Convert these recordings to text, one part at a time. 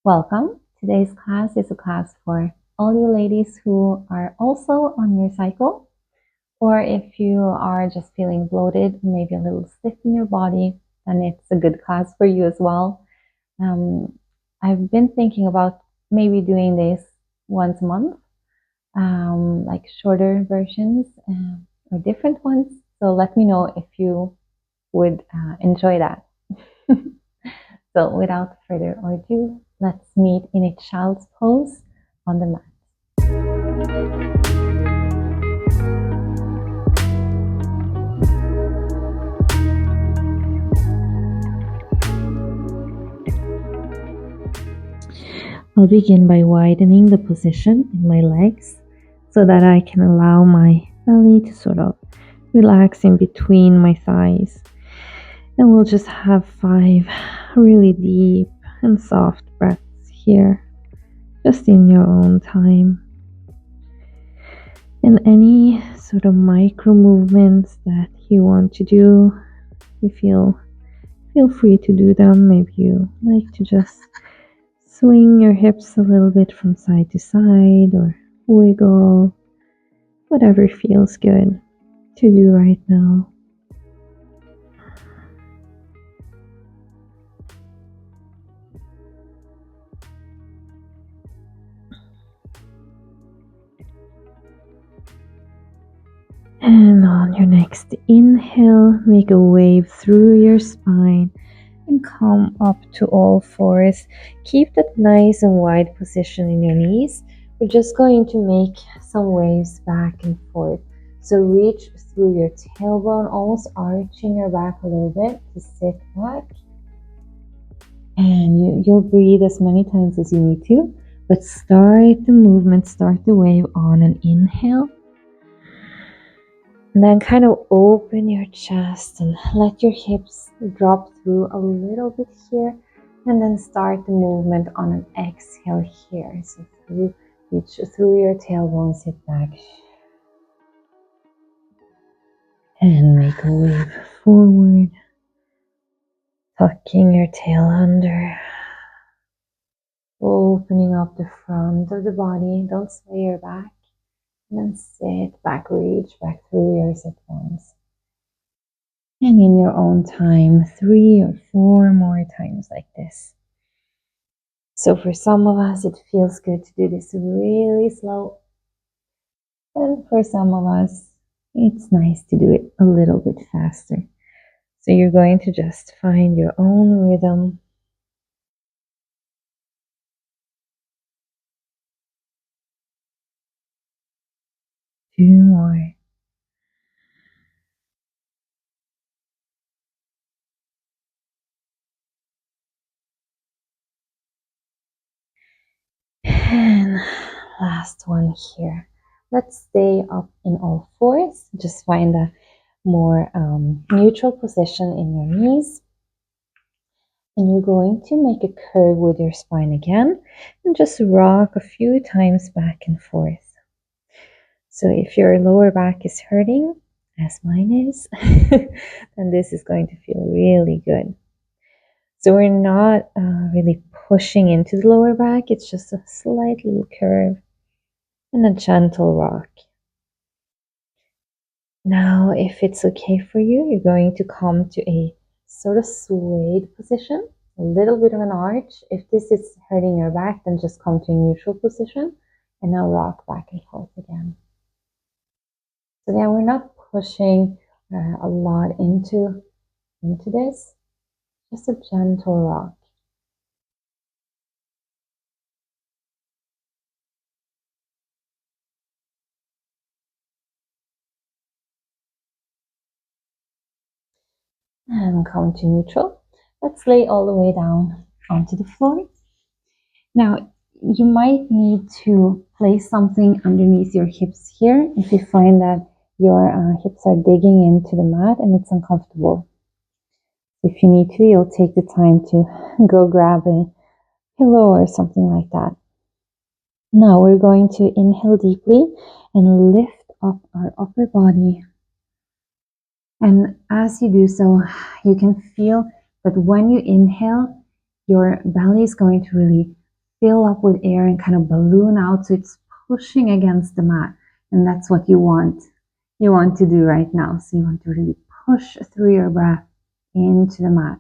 Welcome. Today's class is a class for all you ladies who are also on your cycle, or if you are just feeling bloated, maybe a little stiff in your body, then it's a good class for you as well. I've been thinking about maybe doing this once a month, like shorter versions or different ones. So let me know if you would enjoy that. So without further ado, let's meet in a child's pose on the mat. I'll begin by widening the position in my legs so that I can allow my belly to sort of relax in between my thighs. And we'll just have 5 really deep and soft breaths here, just in your own time. And any sort of micro movements that you want to do, you feel free to do them. Maybe you like to just swing your hips a little bit from side to side or wiggle, whatever feels good to do right now. And on your next inhale, make a wave through your spine and come up to all fours. Keep that nice and wide position in your knees. We're just going to make some waves back and forth. So reach through your tailbone, almost arching your back a little bit to sit back. And you'll breathe as many times as you need to, but start the movement, start the wave on an inhale. And then kind of open your chest and let your hips drop through a little bit here. And then start the movement on an exhale here. So reach through your tailbone, sit back. And make a wave forward. Tucking your tail under. Opening up the front of the body. Don't sway your back. And then sit back, reach back through your sit bones. And in your own time, 3 or 4 more times like this. So for some of us, it feels good to do this really slow. And for some of us, it's nice to do it a little bit faster. So you're going to just find your own rhythm. Two more. And last one here. Let's stay up in all fours. Just find a more neutral position in your knees. And you're going to make a curve with your spine again and just rock a few times back and forth. So if your lower back is hurting, as mine is, then this is going to feel really good. So we're not really pushing into the lower back. It's just a slight little curve and a gentle rock. Now, if it's okay for you, you're going to come to a sort of swayed position, a little bit of an arch. If this is hurting your back, then just come to a neutral position and now rock back and forth again. So again, we're not pushing a lot into this, just a gentle rock. And come to neutral. Let's lay all the way down onto the floor. Now, you might need to place something underneath your hips here if you find that your hips are digging into the mat and it's uncomfortable. If you need to, you'll take the time to go grab a pillow or something like that. Now we're going to inhale deeply and lift up our upper body. And as you do so, you can feel that when you inhale, your belly is going to really fill up with air and kind of balloon out, so it's pushing against the mat. And that's what you want to do right now. So you want to really push through your breath into the mat.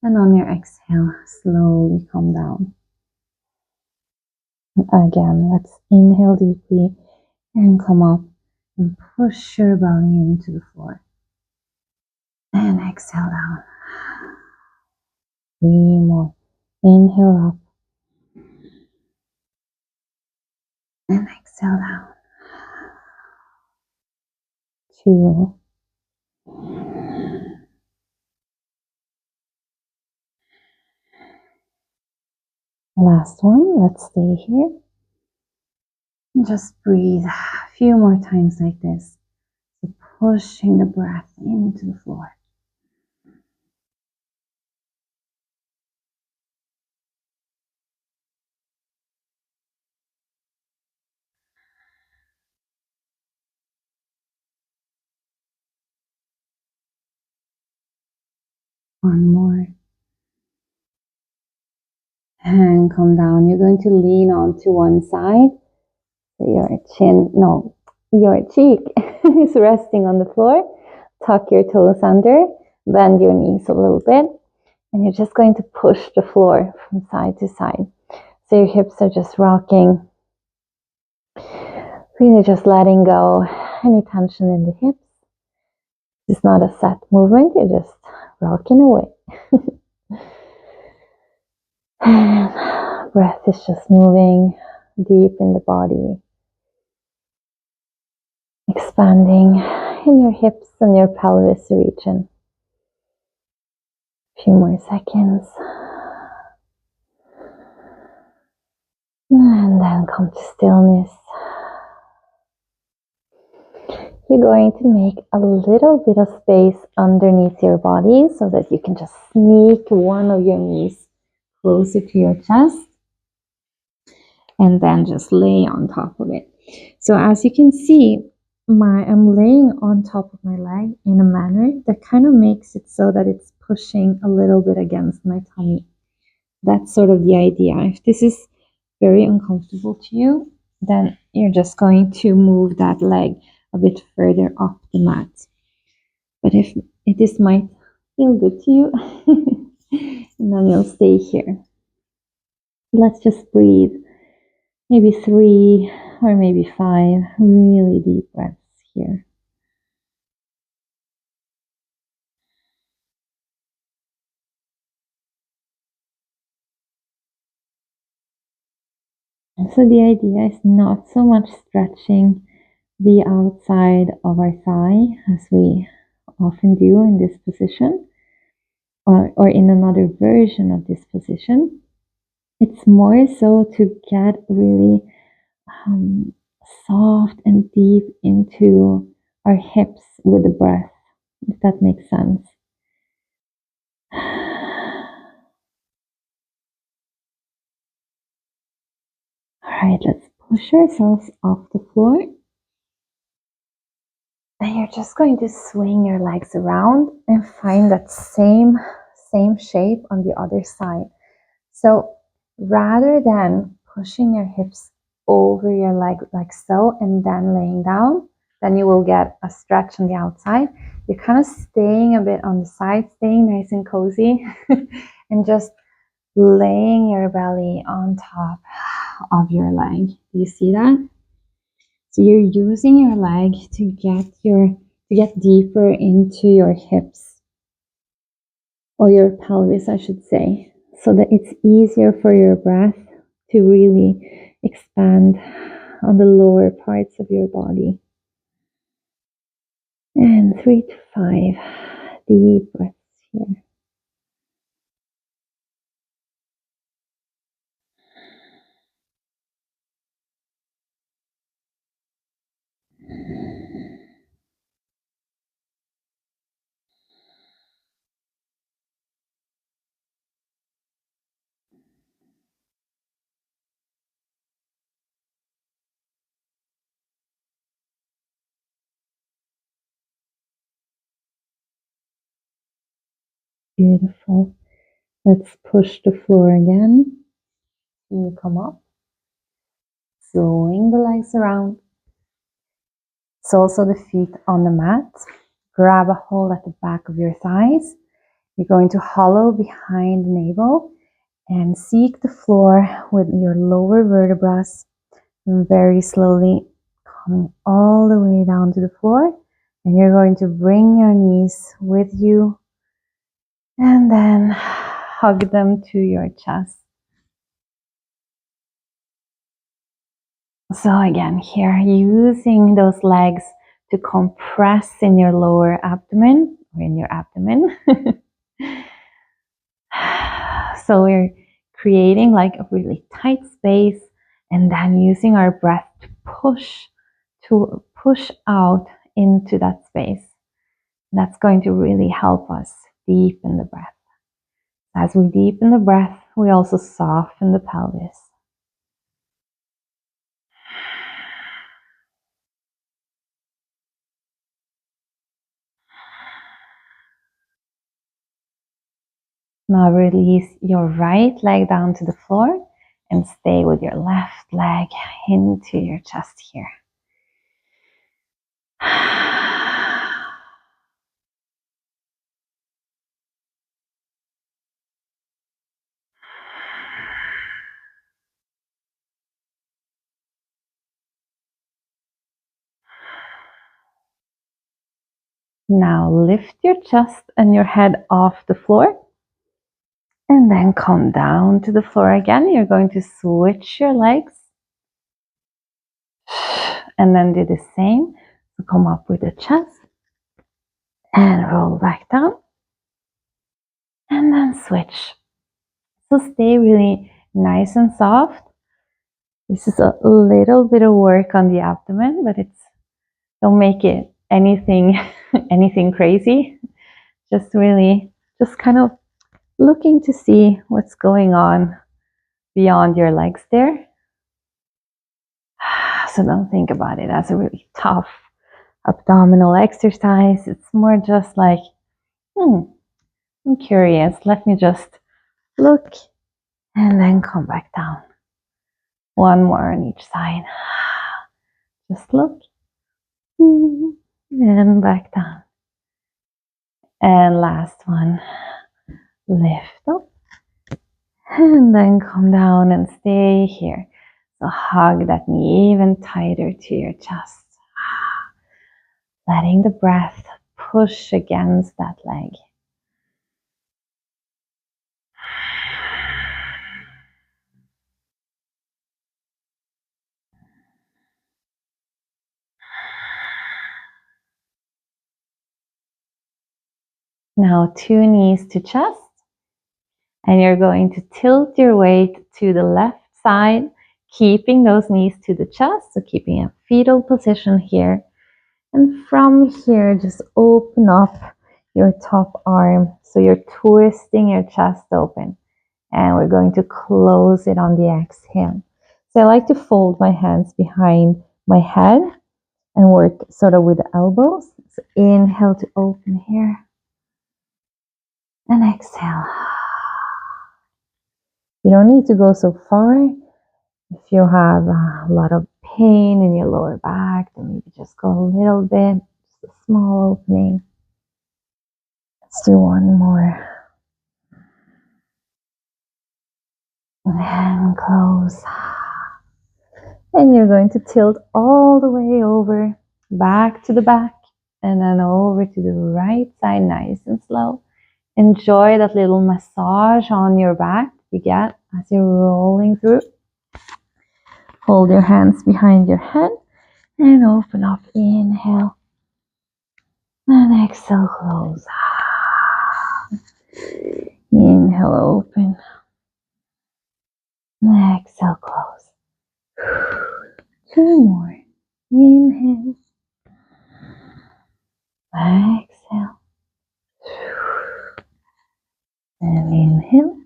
And on your exhale, slowly come down. Again, let's inhale deeply and come up and push your belly into the floor. And exhale down. 3 more. Inhale up. And exhale down. 2. Last one. Let's stay here. Just breathe a few more times like this. So pushing the breath into the floor. One more. And come down. You're going to lean onto one side. So your cheek is resting on the floor. Tuck your toes under. Bend your knees a little bit. And you're just going to push the floor from side to side. So your hips are just rocking. Really just letting go any tension in the hips. It's not a set movement. You're just rocking away. And breath is just moving deep in the body, expanding in your hips and your pelvis region. A few more seconds. And then come to stillness. You're going to make a little bit of space underneath your body so that you can just sneak one of your knees closer to your chest. And then just lay on top of it. So as you can see, I'm laying on top of my leg in a manner that kind of makes it so that it's pushing a little bit against my tummy. That's sort of the idea. If this is very uncomfortable to you, then you're just going to move that leg a bit further up the mat. But if this might feel good to you, and then you'll stay here. Let's just breathe. Maybe 3 or maybe 5 really deep breaths here. And so the idea is not so much stretching the outside of our thigh as we often do in this position or in another version of this position. It's more so to get really soft and deep into our hips with the breath, if that makes sense. All right, let's push ourselves off the floor. And you're just going to swing your legs around and find that same shape on the other side. So rather than pushing your hips over your leg like so and then laying down, then you will get a stretch on the outside. You're kind of staying a bit on the side, staying nice and cozy, and just laying your belly on top of your leg. Do you see that? So you're using your leg to get deeper into your hips, or your pelvis, I should say, so that it's easier for your breath to really expand on the lower parts of your body. And 3 to 5 deep breaths here. Beautiful. Let's push the floor again. You come up, swing the legs around. So also the feet on the mat. Grab a hold at the back of your thighs. You're going to hollow behind the navel and seek the floor with your lower vertebrae. And very slowly coming all the way down to the floor. And you're going to bring your knees with you and then hug them to your chest. So again, here, using those legs to compress in your lower abdomen or in your abdomen. So we're creating like a really tight space and then using our breath to push out into that space. That's going to really help us deepen the breath. As we deepen the breath, we also soften the pelvis. Now release your right leg down to the floor and stay with your left leg into your chest here. Now lift your chest and your head off the floor and then come down to the floor again. You're going to switch your legs and then do the same. So come up with the chest and roll back down and then switch. So stay really nice and soft. This is a little bit of work on the abdomen, but don't make it anything crazy. Just kind of looking to see what's going on beyond your legs there. So don't think about it as a really tough abdominal exercise. It's more just like, I'm curious. Let me just look and then come back down. One more on each side. Just look and back down. And last one. Lift up and then come down and stay here. So hug that knee even tighter to your chest. Letting the breath push against that leg. Now 2 knees to chest. And you're going to tilt your weight to the left side, keeping those knees to the chest, so keeping a fetal position here. And from here, just open up your top arm. So you're twisting your chest open. And we're going to close it on the exhale. So I like to fold my hands behind my head and work sort of with the elbows. So inhale to open here. And exhale. You don't need to go so far. If you have a lot of pain in your lower back, then maybe just go a little bit, just a small opening. Let's do one more. And close. And you're going to tilt all the way over, back to the back, and then over to the right side, nice and slow. Enjoy that little massage on your back you get as you're rolling through. Hold your hands behind your head and open up. Inhale. And exhale, close. Inhale, open. Exhale, close. 2 more. Inhale. Exhale. And inhale.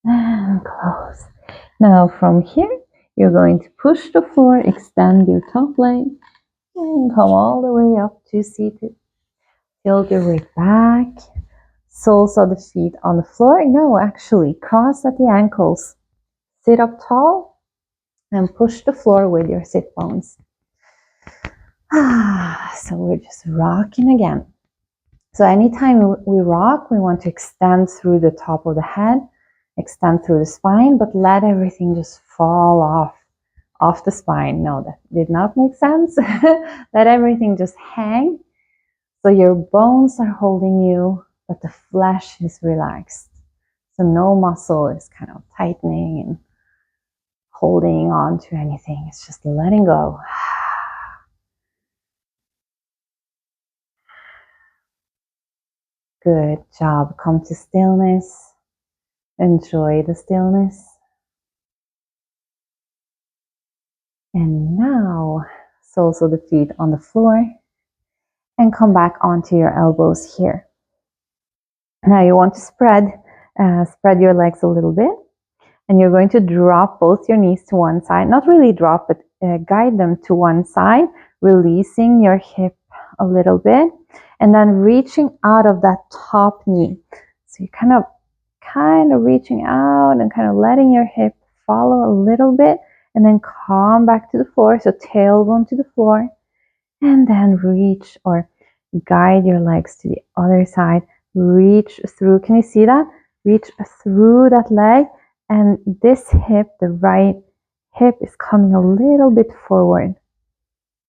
And close. Now from here, you're going to push the floor, extend your top leg, and come all the way up to seated. Tilt your weight back. Soles of the feet on the floor. No, actually, cross at the ankles. Sit up tall and push the floor with your sit bones. So we're just rocking again. So anytime we rock, we want to extend through the top of the head, extend through the spine, but let everything just fall off the spine. No, that did not make sense. Let everything just hang. So your bones are holding you, but the flesh is relaxed. So no muscle is kind of tightening and holding on to anything. It's just letting go. Good job. Come to stillness. Enjoy the stillness. And now, soles of the feet on the floor. And come back onto your elbows here. Now you want to spread your legs a little bit. And you're going to drop both your knees to one side. Not really drop, but guide them to one side, releasing your hip a little bit. And then reaching out of that top knee. So you're kind of reaching out and kind of letting your hip follow a little bit. And then come back to the floor. So tailbone to the floor. And then reach or guide your legs to the other side. Reach through. Can you see that? Reach through that leg. And this hip, the right hip, is coming a little bit forward.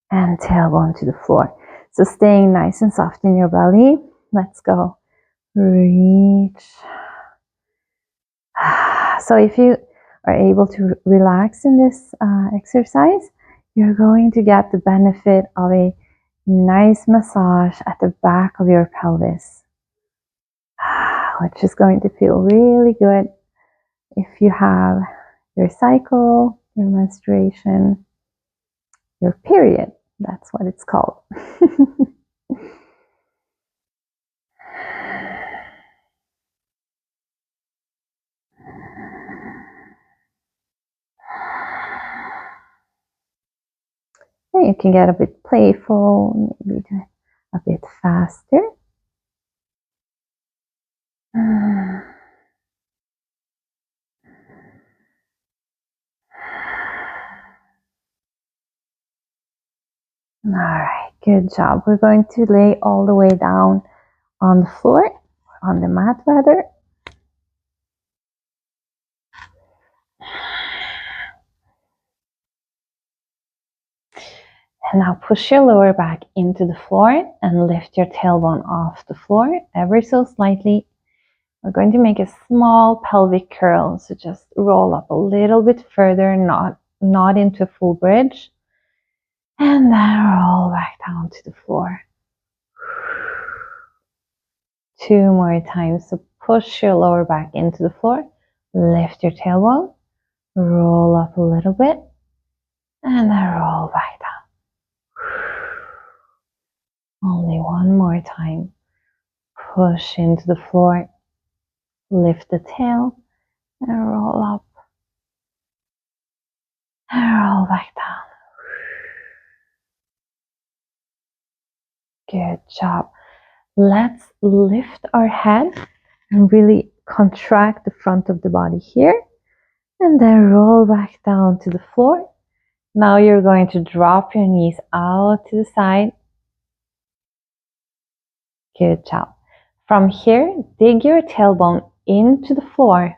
And tailbone to the floor. So staying nice and soft in your belly. Let's go. Reach. So if you are able to relax in this exercise, you're going to get the benefit of a nice massage at the back of your pelvis, which is going to feel really good if you have your cycle, your menstruation, your period. That's what it's called. And you can get a bit playful, maybe do it a bit faster. All right, good job. We're going to lay all the way down on the floor, on the mat rather. And now push your lower back into the floor and lift your tailbone off the floor ever so slightly. We're going to make a small pelvic curl. So just roll up a little bit further, not into a full bridge. And then roll back down to the floor. 2 more times. So push your lower back into the floor. Lift your tailbone. Roll up a little bit. And then roll back down. Only 1 more time. Push into the floor. Lift the tail. And roll up. And roll back down. Good job. Let's lift our head and really contract the front of the body here. And then roll back down to the floor. Now you're going to drop your knees out to the side. Good job. From here, dig your tailbone into the floor.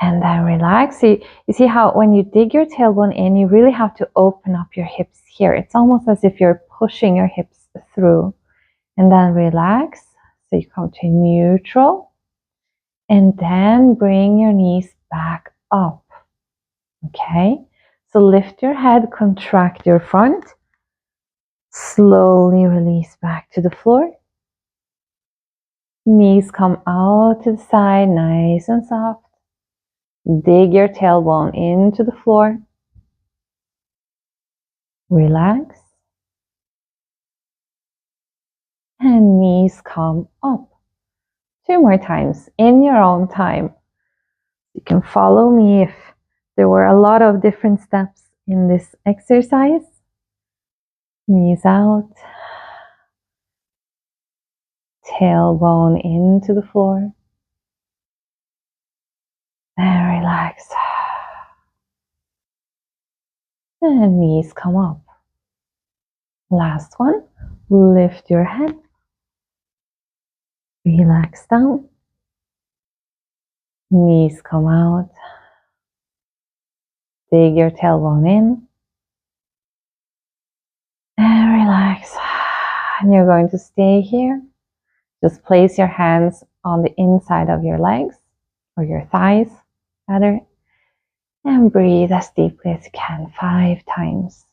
And then relax. So you see how when you dig your tailbone in, you really have to open up your hips here. It's almost as if you're pushing your hips through. And then relax. So you come to neutral. And then bring your knees back up. Okay? So lift your head, contract your front. Slowly release back to the floor. Knees come out to the side, nice and soft. Dig your tailbone into the floor. Relax. And knees come up. 2 more times in your own time. You can follow me if there were a lot of different steps in this exercise. Knees out. tailbone into the floor. And relax. And knees come up. Last one. Lift your head. Relax down. Knees come out. Dig your tailbone in. And relax. And you're going to stay here. Just place your hands on the inside of your legs, or your thighs, rather. And breathe as deeply as you can, 5 times.